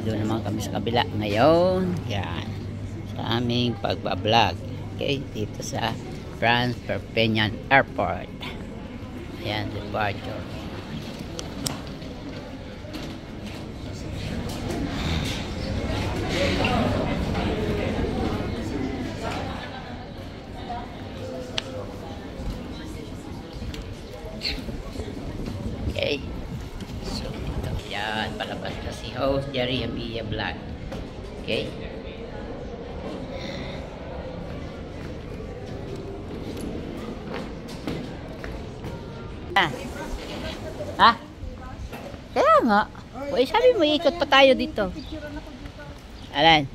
Doon naman kami sa kabila ngayon. Yan. Sa aming pagbablog. Okay, dito sa Franz Perpignan Airport. Ayan, departure. Okay. So, ito. Yan, palabas na si host Jerry Amia Vlog. Okay. Ha? Kaya nga. Uy, sabi mo, ikot pa tayo dito. Alan?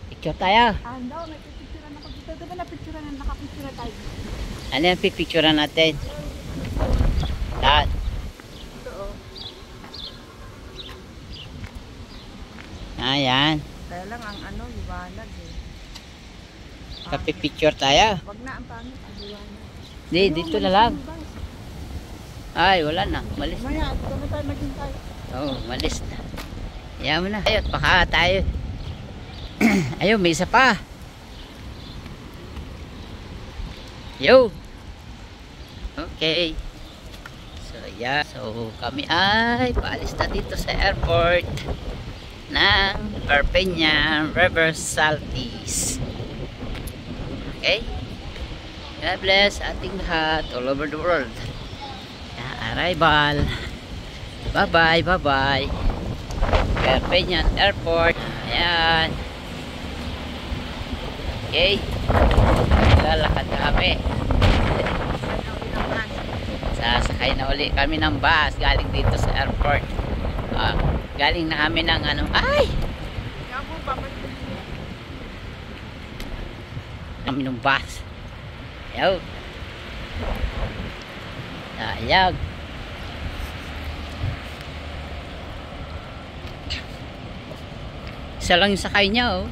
Picture tayo. Ano, may pipicturean ako dito. Diba na-picturean na nakapicture tayo? Ano yung pipicturean natin? Lahat. Ito o. Ayan. Kaya lang ang ano, liwanag eh. Kapipicture tayo. Wag na ang pangit, ang liwanag. Di, dito na lang. Ay, wala na. Malis na. Maya, ito na tayo maghintay. Oo, malis na. Ayaw mo na. Ayot, baka tayo. Ayun, may isa pa. Yo. Okay. So, yeah. So, kami ay paalis na dito sa airport ng Perpignan River Salties. Okay? God bless ating lahat all over the world. Arrival. Bye-bye, bye-bye. Perpignan Airport. Ayan. Okay. Lalakad kami. Sasakay na uli kami ng bus galing dito sa airport. Galing na kami ng ano. Ay! Kami ng bus. Ayaw. Sayag. Isa lang yung sakay niya oh.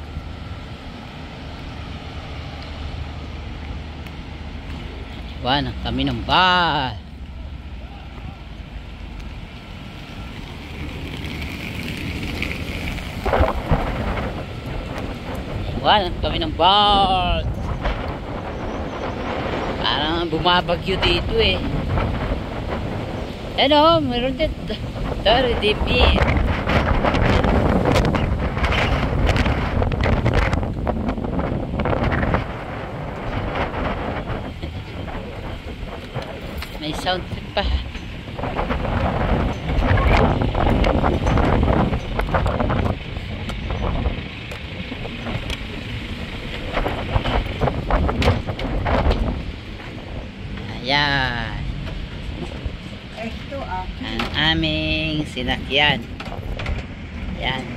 Iwan kami ng bus. Iwan kami ng bus. Parang bumabagyo dito eh. Ano, meron dito. Sorry, DP. May sound trip pa. Ayan. Ito ah. Ang aming sinakyan. Ayan.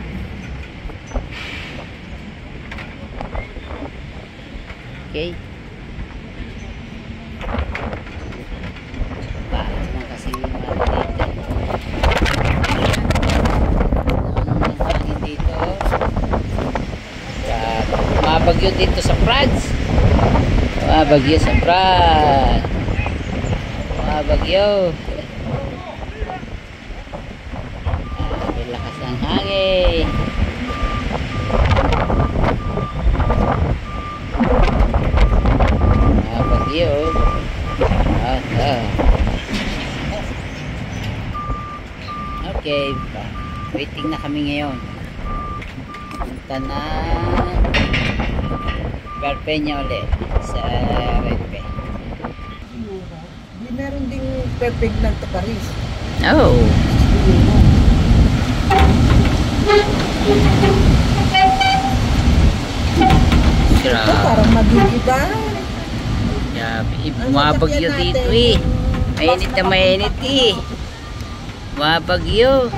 Okay. Bakit naman kasi dito? Ang hangin dito. Mabagyo dito sa France. Mabagyo sa France. Mabagyo. Lakas ng hangin. Mabagyo. Okay, waiting na kami ngayon. Punta na Perpignan ulit sa Renfe. Di meron ding Perpignan to Paris. Oh. Ito parang magigiba. Mabagyo dito eh. Mainit na mainit eh. Mabagyo.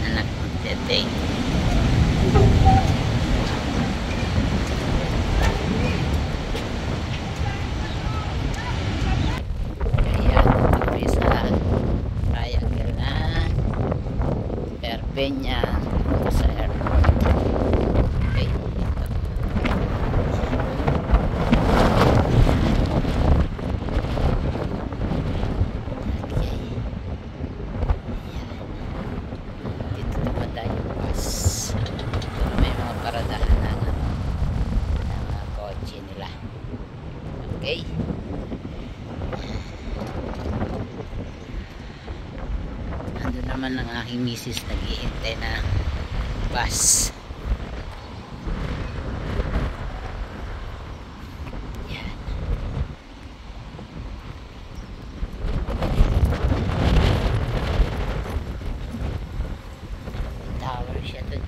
Anak ko, teteng. Ayan, kami sa triangle na Perpignan sa airport. Okay, dito. naman ang aking misis nag-iintay na bus. Yan. Tower siya dun.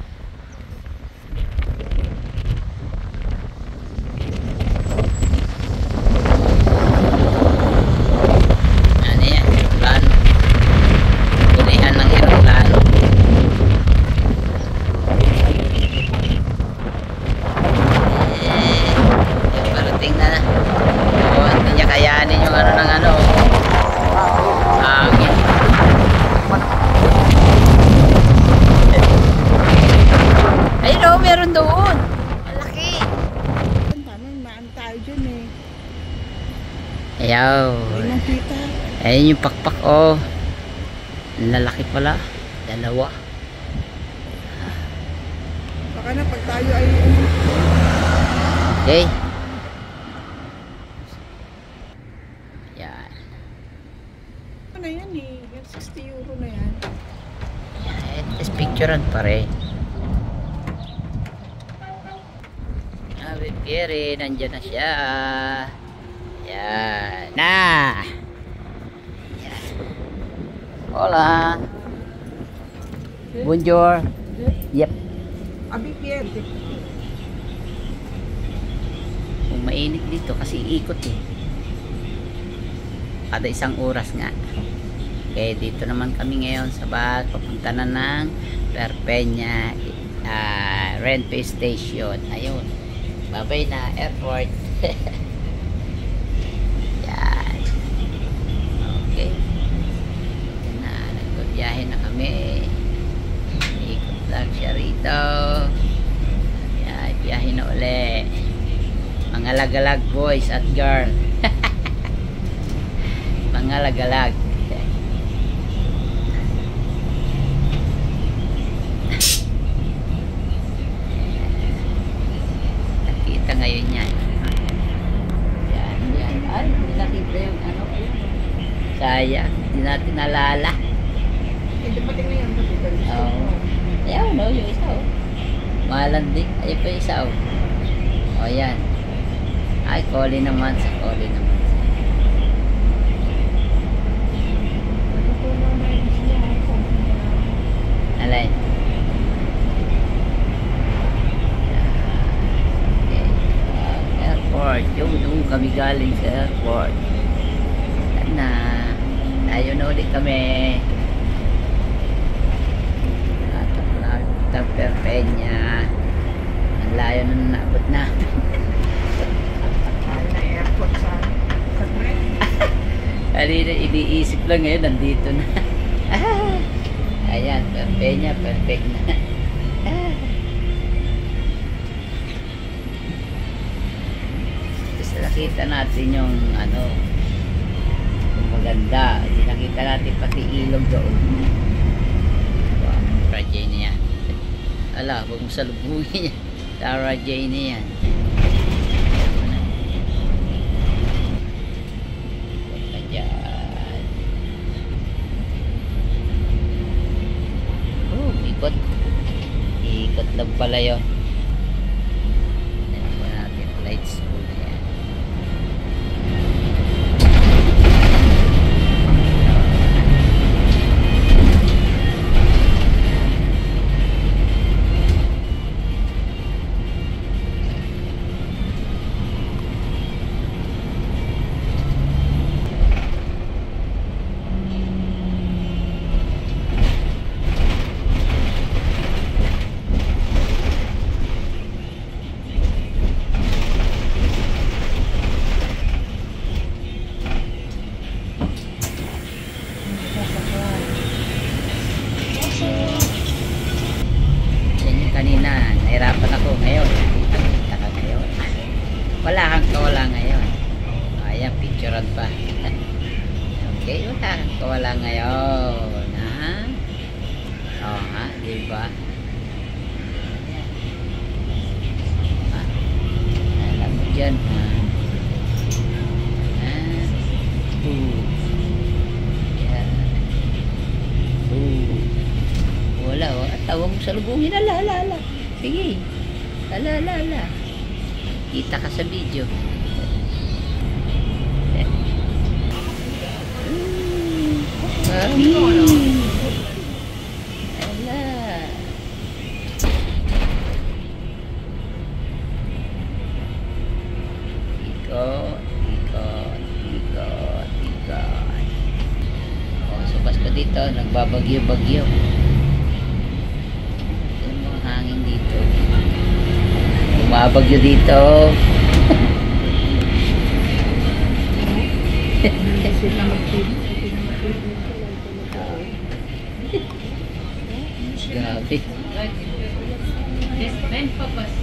Ano yan? Plano. Bulihan ng aeroplano. Parating na. Oh, hindi niya kayanin yung ano ng ano. Hangin. Ayun oh, meron doon. Malaki. Paano, maan tayo dyan eh. Ayaw. Ay, nakita. Ayun yung pakpak oh. Lalaki pala. Dalawa. Baka na pag tayo ay Okay. Yan. ano yan eh. Yung 60 euro na yan. Yan. Tapos picturean pa rin. Sabi Pierre, nandyan na siya. Yan. Na! Yan. Hola. Bonjour. Yep. Abi Pierre. Kung mainit dito kasi ikot eh. Kada isang oras nga. Okay, dito naman kami ngayon sa bus. Papunta na ng Perpeña Renfe Station. Ayun. Babay na airport. Yan. Okay. Yan na. Nagbabiyahe na kami. Ikot lang siya rito. Yan. Biyahe na uli. Mga lagalag boys at girl. Mga lagalag. Nakita ngayon yan. Yan, yan. Ay, hindi nakita yung ano. Sayang, hindi natin nalala. Hindi pa tingnan yan. Oo. Ayaw, no, yung isa oh. Malandik. Ayun pa yung isa oh. O yan. Ay, Collie naman sa Collie naman. Alay. Okay. Airport. Yung kami galing sa airport. Yan na. Tayo na ulit kami. At ang Perpeña. Ang layo na naabot na. Airport sa trend. Kanina iniisip lang ngayon, nandito na. Ayan, Perpeña, perfect na. Tapos nakita natin yung ano, yung maganda. Nakita natin pati ilog doon. Wow, Rajay na yan. Ala, huwag mo salubungin yan. Tara Jay na yan. Ikot lang pala yun. Yan po natin flight school na yan. Kanina, nahirapan ako ngayon. Nakita ka ngayon. Wala kang kawala ngayon. Ayan, picturean pa. Okay, wala kang kawala ngayon. Ha? Oo nga, diba? Alam mo dyan, ha? Yan. salubungin. Ala. Sige. Ala. Kita ka sa video. Ala. Ikot. So basta dito, nagbabagyo-bagyo. Yung mga hangin dito. Bumabagyo dito. Kasi na mag-TV. Grabe. Ven, papas.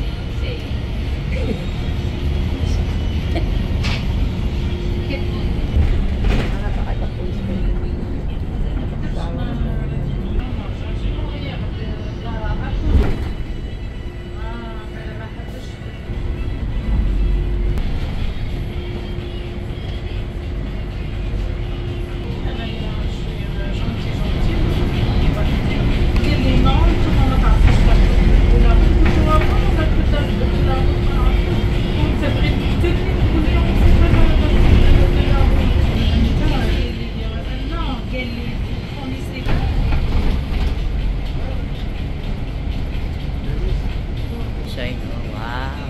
Design, oh, wow.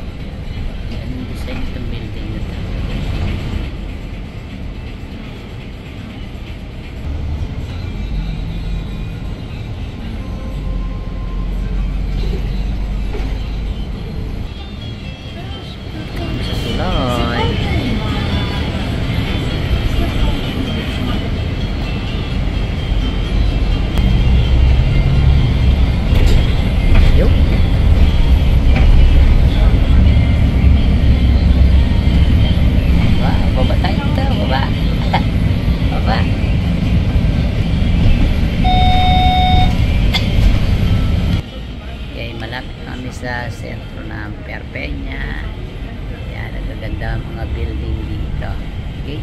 Yan yung design itong building na ito. Sa Tuloy. Yup. Baba tayo dito, baba. Baba. Okay, malapit kami sa sentro ng Perpeña. Yan, nagaganda ang mga building dito. Okay?